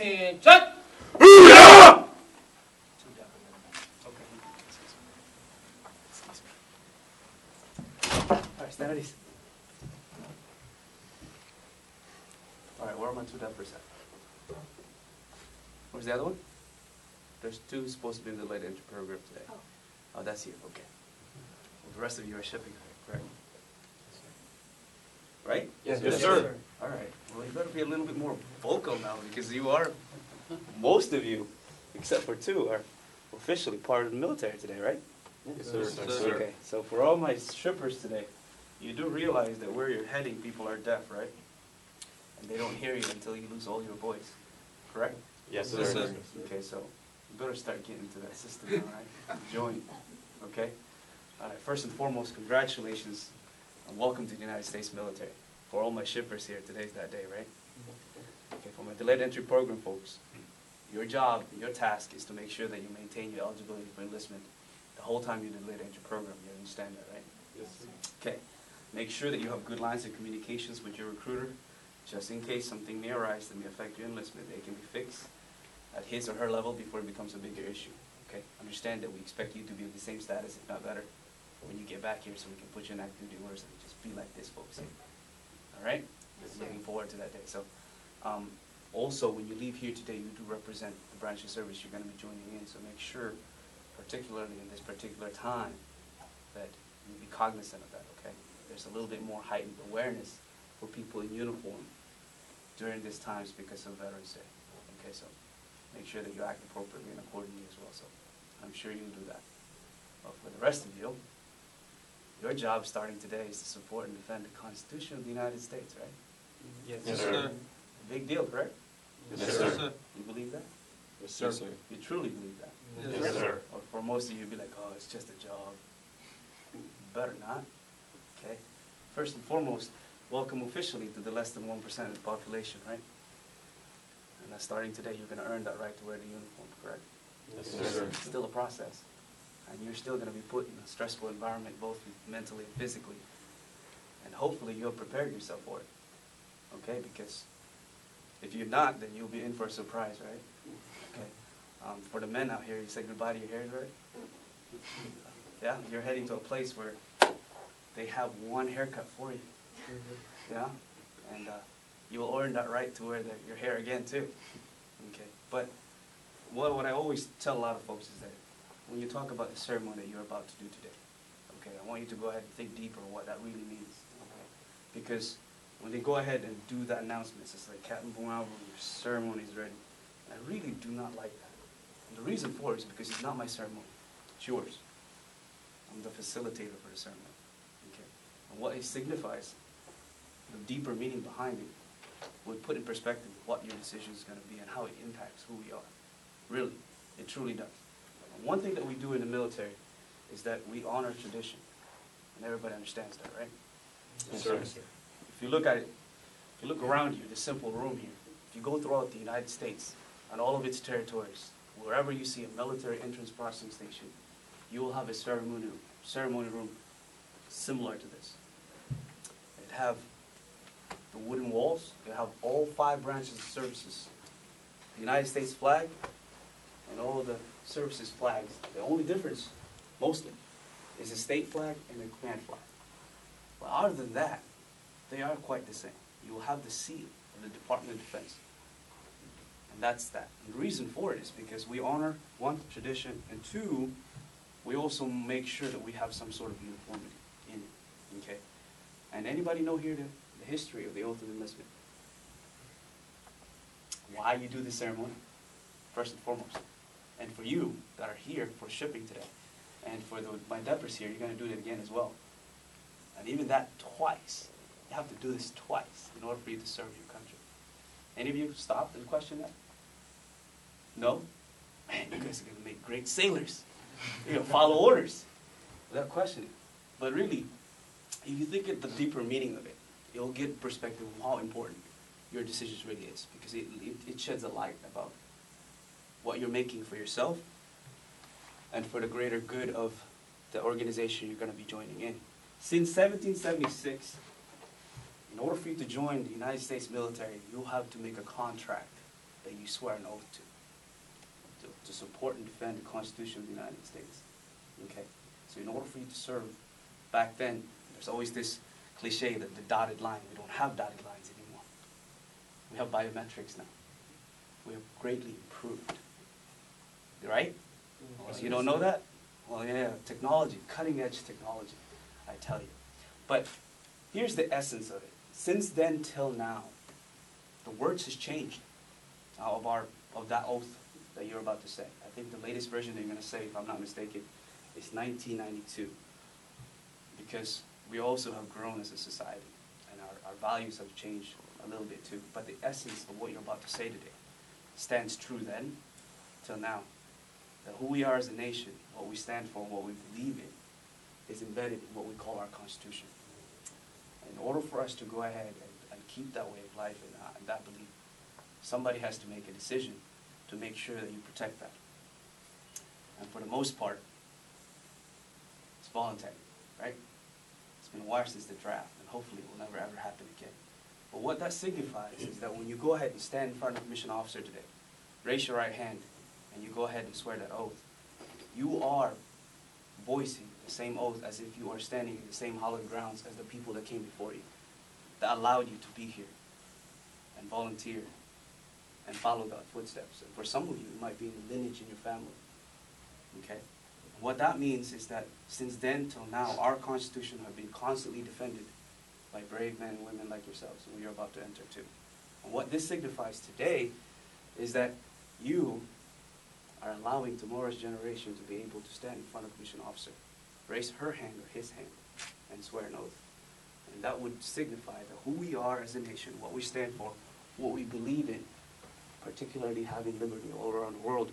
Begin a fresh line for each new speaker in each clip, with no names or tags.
Attention! Alright, stand at ease. Alright, where are my 2 deafers at? Where's the other one? There's 2 supposed to be in the late entry program today. Oh, that's you, okay. Well, the rest of you are shipping, correct? Right?
Yes,
sir. Alright, well you better be a little bit more vocal now because you are, most of you, except for 2, are officially part of the military today, right?
Yes, sir.
Yes, sir.
Okay, so for all my strippers today, you do realize that where you're heading, people are deaf, right? And they don't hear you until you lose all your voice, correct?
Yes, sir.
Yes, sir.
Okay, so you better start getting into that system, all right? Join, okay? All right, first and foremost, congratulations and welcome to the United States military. For all my shippers here, today's that day, right? Okay, for my delayed entry program folks, your job, your task is to make sure that you maintain your eligibility for enlistment the whole time you're in the delayed entry program. You understand that, right?
Yes, sir.
Okay, make sure that you have good lines of communications with your recruiter, just in case something may arise that may affect your enlistment. They can be fixed at his or her level before it becomes a bigger issue. Okay, understand that we expect you to be of the same status, if not better, when you get back here, so we can put you in active duty orders and just be like this, folks. Here. All right?
Yes,
Looking forward to that day. So, also, when you leave here today, you do represent the branch of service you're going to be joining in. So make sure, particularly in this particular time, that you be cognizant of that. Okay? There's a little bit more heightened awareness for people in uniform during these times because of Veterans Day. Okay, so make sure that you act appropriately and accordingly as well. So I'm sure you'll do that. But for the rest of you, your job starting today is to support and defend the Constitution of the United States, right?
Yes, sir.
Big deal, correct?
Yes, sir.
You believe that?
Yes, sir.
You truly believe that?
Yes, sir.
Or for most of you, you'd be like, oh, it's just a job. Better not. Okay? First and foremost, welcome officially to the less than 1% of the population, right? And that starting today, you're going to earn that right to wear the uniform, correct?
Yes, sir.
It's still a process. And you're still going to be put in a stressful environment, both mentally and physically. And hopefully you'll prepare yourself for it. Okay? Because if you're not, then you'll be in for a surprise, right? Okay? For the men out here, you say goodbye to your hairs, right? Yeah? You're heading to a place where they have one haircut for you. Yeah? And you will earn that right to wear your hair again, too. Okay? But what I always tell a lot of folks is that when you talk about the ceremony that you're about to do today, okay, I want you to go ahead and think deeper what that really means. Okay? Because when they go ahead and do that announcement, it's like, Captain Bravo, your ceremony is ready. I really do not like that. And the reason for it is because it's not my ceremony. It's yours. I'm the facilitator for the ceremony. Okay? And what it signifies, the deeper meaning behind it, would put in perspective what your decision is going to be and how it impacts who we are. Really, it truly does. And one thing that we do in the military is that we honor tradition. And everybody understands that, right?
Yes, sir.
If you look at it, if you look around you, this simple room here, if you go throughout the United States and all of its territories, wherever you see a military entrance processing station, you will have a ceremony room similar to this. It have the wooden walls, you have all 5 branches of services, the United States flag, and all of the services flags. The only difference, mostly, is the state flag and the command flag. But other than that, they are quite the same. You will have the seal of the Department of Defense. And that's that. And the reason for it is because we honor, 1, tradition, and 2, we also make sure that we have some sort of uniformity in it. Okay? And anybody know here the history of the Oath of Enlistment? Why you do this ceremony? First and foremost. And for you that are here for shipping today, and for my deppers here, you're going to do it again as well. And even that twice. You have to do this twice in order for you to serve your country. Any of you stopped and questioned that? No? Man, you guys are going to make great sailors. You're going to follow orders without questioning. But really, if you think of the deeper meaning of it, you'll get perspective of how important your decisions really is. Because it sheds a light about what you're making for yourself and for the greater good of the organization you're going to be joining in. Since 1776, in order for you to join the United States military, you'll have to make a contract that you swear an oath to support and defend the Constitution of the United States. Okay? So in order for you to serve, back then, there's always this cliche that the dotted line. We don't have dotted lines anymore. We have biometrics now. We have greatly improved. Right? So you don't know that? Well, yeah, technology, cutting edge technology, I tell you. But here's the essence of it. Since then till now, the words has changed of that oath that you're about to say. I think the latest version that you're going to say, if I'm not mistaken, is 1992. Because we also have grown as a society, and our values have changed a little bit too. But the essence of what you're about to say today stands true then till now. That who we are as a nation, what we stand for, and what we believe in, is embedded in what we call our Constitution. In order for us to go ahead and keep that way of life and that belief, somebody has to make a decision to make sure that you protect that. And for the most part, it's voluntary, right? It's been a while since the draft, and hopefully it will never ever happen again. But what that signifies is that when you go ahead and stand in front of a mission officer today, raise your right hand, and you go ahead and swear that oath, you are voicing the same oath as if you are standing in the same hallowed grounds as the people that came before you, that allowed you to be here and volunteer and follow God's footsteps. And for some of you, it might be in the lineage in your family. Okay? What that means is that since then till now, our Constitution has been constantly defended by brave men and women like yourselves, who you're about to enter to. And what this signifies today is that you are allowing tomorrow's generation to be able to stand in front of a mission officer, raise her hand or his hand, and swear an oath. And that would signify that who we are as a nation, what we stand for, what we believe in, particularly having liberty all around the world,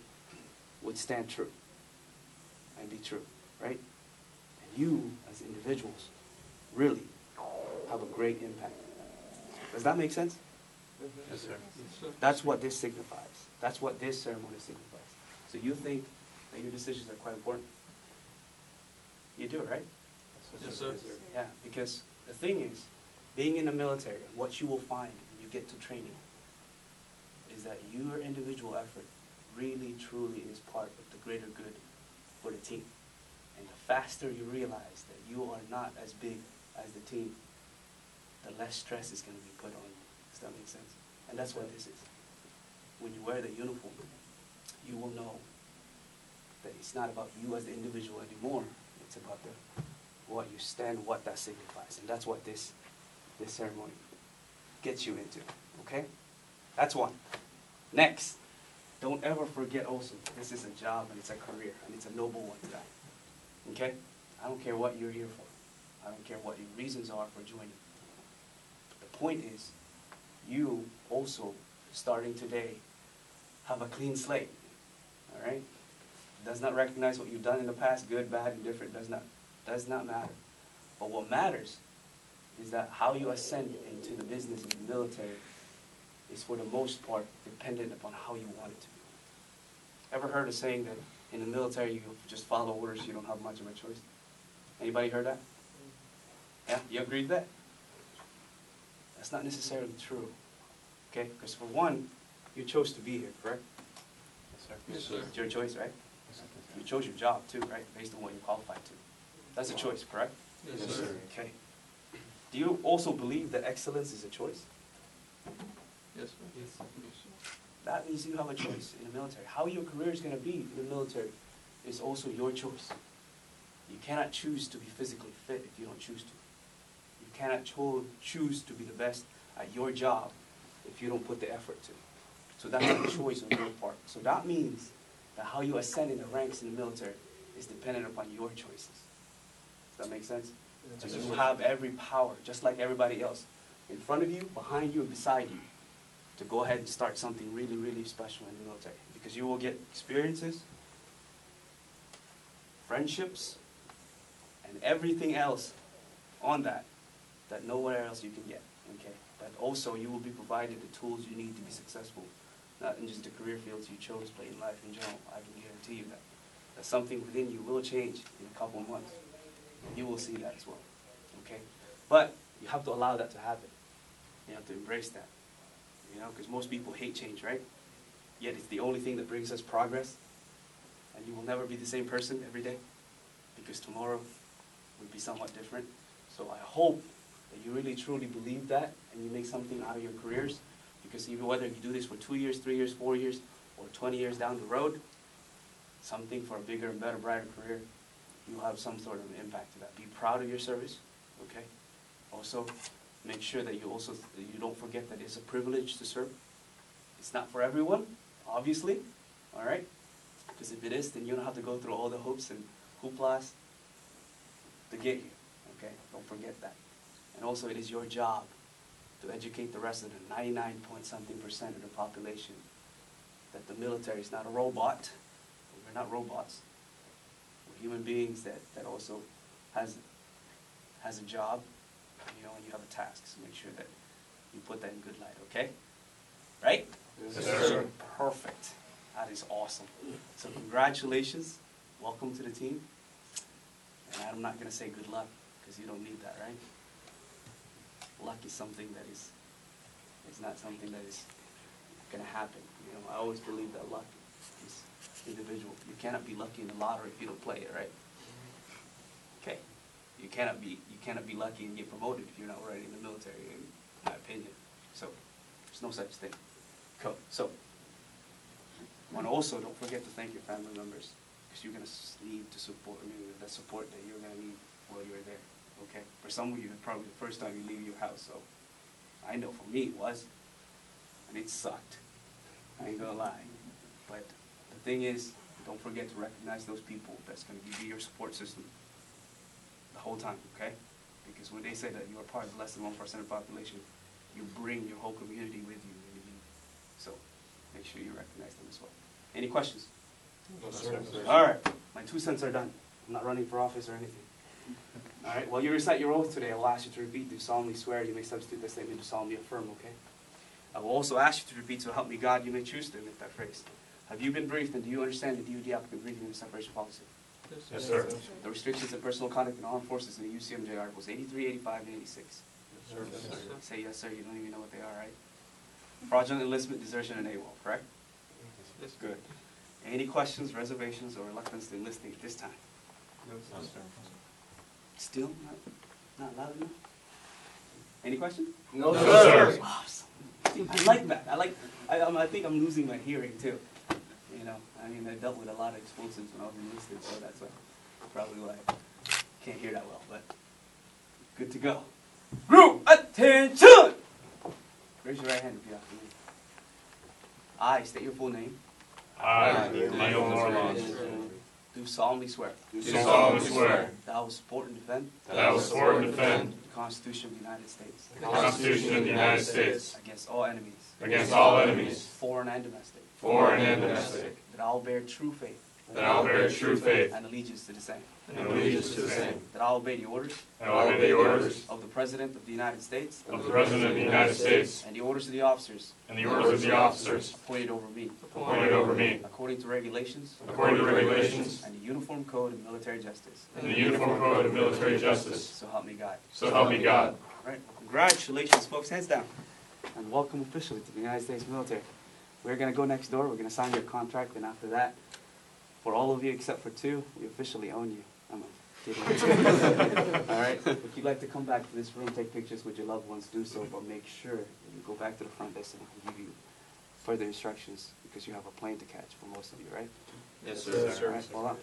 would stand true and be true, right? And you, as individuals, really have a great impact. Does that make sense?
Yes, sir.
That's what this signifies. That's what this ceremony signifies. So you think that your decisions are quite important? You do, right?
Yes, sir.
Yeah, because the thing is, being in the military, what you will find when you get to training is that your individual effort really, truly is part of the greater good for the team. And the faster you realize that you are not as big as the team, the less stress is going to be put on you. Does that make sense? And that's what this is. When you wear the uniform, you will know that it's not about you as the individual anymore. It's about what you stand, what that signifies. And that's what this ceremony gets you into. Okay? That's one. Next, don't ever forget also, this is a job and it's a career, and it's a noble one, guy. Okay? I don't care what you're here for. I don't care what your reasons are for joining. The point is, you also, starting today, have a clean slate. All right? Does not recognize what you've done in the past, good, bad, indifferent, does not matter. But what matters is that how you ascend into the business of the military is for the most part dependent upon how you want it to be. Ever heard a saying that in the military you just follow orders, you don't have much of a choice? Anybody heard that? Yeah, you agree with that? That's not necessarily true. Okay? Because for one, you chose to be here, correct?
Yes, sir.
It's your choice, right? You chose your job too, right? Based on what you're qualified to. That's a choice, correct?
Yes, sir.
Okay. Do you also believe that excellence is a choice?
Yes, sir.
That means you have a choice in the military. How your career is going to be in the military is also your choice. You cannot choose to be physically fit if you don't choose to. You cannot choose to be the best at your job if you don't put the effort to. So that's a choice on your part. So that means that how you ascend in the ranks in the military is dependent upon your choices. Does that make sense? So you have every power, just like everybody else, in front of you, behind you, and beside you, to go ahead and start something really, really special in the military. Because you will get experiences, friendships, and everything else on that nowhere else you can get. Okay? But also you will be provided the tools you need to be successful, not in just the career fields you chose, but in life in general. I can guarantee you that something within you will change in a couple of months. You will see that as well. Okay? But you have to allow that to happen. You have to embrace that. You know, because most people hate change, right? yet it's the only thing that brings us progress. And you will never be the same person every day, because tomorrow will be somewhat different. So I hope that you really truly believe that, and you make something out of your careers, because even whether you do this for 2 years, 3 years, 4 years, or 20 years down the road, something for a bigger and better, brighter career, you'll have some sort of impact to that. Be proud of your service, okay? Also, make sure that you don't forget that it's a privilege to serve. It's not for everyone, obviously, all right? Because if it is, then you don't have to go through all the hoops and hooplas to get here, okay? Don't forget that. And also, it is your job to educate the rest of the 99-point-something% of the population that the military is not a robot. We're not robots. We're human beings that also has a job, you know, and you have a task. So make sure that you put that in good light, okay? Right?
Yes, sir.
Perfect. That is awesome. So congratulations. Welcome to the team. And I'm not going to say good luck, because you don't need that, right? Luck is something that is not something that is going to happen. You know, I always believe that luck is individual. You cannot be lucky in the lottery if you don't play it, right? Okay. You cannot be lucky and get promoted if you're not already in the military, in my opinion. So there's no such thing. Cool. So also don't forget to thank your family members, because you're going to need to support the support that you're going to need while you're there. Okay. For some of you, it's probably the first time you leave your house. So I know for me it was, and it sucked. I ain't gonna lie. But the thing is, don't forget to recognize those people that's going to be your support system the whole time, okay? Because when they say that you are part of less than 1% of the population, you bring your whole community with you when you leave. So make sure you recognize them as well. Any questions?
No, sir.
All right. My 2 cents are done. I'm not running for office or anything. All right. While you recite your oath today, I will ask you to repeat, do solemnly swear. You may substitute that statement to solemnly affirm, okay? I will also ask you to repeat, so help me God. You may choose to omit that phrase. Have you been briefed, and do you understand the DoD applicant briefing and separation policy?
Yes, sir.
The restrictions in personal conduct in armed forces in the UCMJ Articles 83, 85, and 86.
Yes, sir.
Say yes, sir. You don't even know what they are, right? Fraudulent enlistment, desertion, and AWOL, correct?
Yes,
Good. Any questions, reservations, or reluctance to enlisting at this time?
No, sir.
Still not loud enough? Any questions?
No, sir.
Awesome. I like that. I think I'm losing my hearing too. You know, I mean, I dealt with a lot of explosives when I was enlisted, so that's probably why I can't hear that well, but good to go. Group attention! Raise your right hand if you have to. I state your full name.
I, Leo Mormont,
Do solemnly swear
do solemnly swear
that I will support and defend
that I will support and defend
the Constitution of the United States
the Constitution of the United States
against all enemies,
against all enemies,
foreign and domestic,
foreign and domestic,
that I will bear true faith
that I will bear true faith
and allegiance to the same,
and allegiance to the same,
that I will obey the orders
and I will obey the orders
of the President of the United States
of the President of the United States
and the orders of the officers
and the orders of the officers
appointed over me,
appointed over me,
according to regulations
according to regulations
and the Uniform Code of Military Justice.
and the Uniform Code of Military Justice.
So help me God.
So help me God.
All right. Congratulations, folks. Hands down. And welcome officially to the United States military. We're going to go next door. We're going to sign your contract. And after that, for all of you except for 2, we officially own you. I'm kidding. All right. If you'd like to come back to this room, take pictures with your loved ones, do so. But make sure that you go back to the front desk and I'll give you further instructions, because you have a plane to catch for most of you, right?
Yes,
All
sir.
right. Hold on.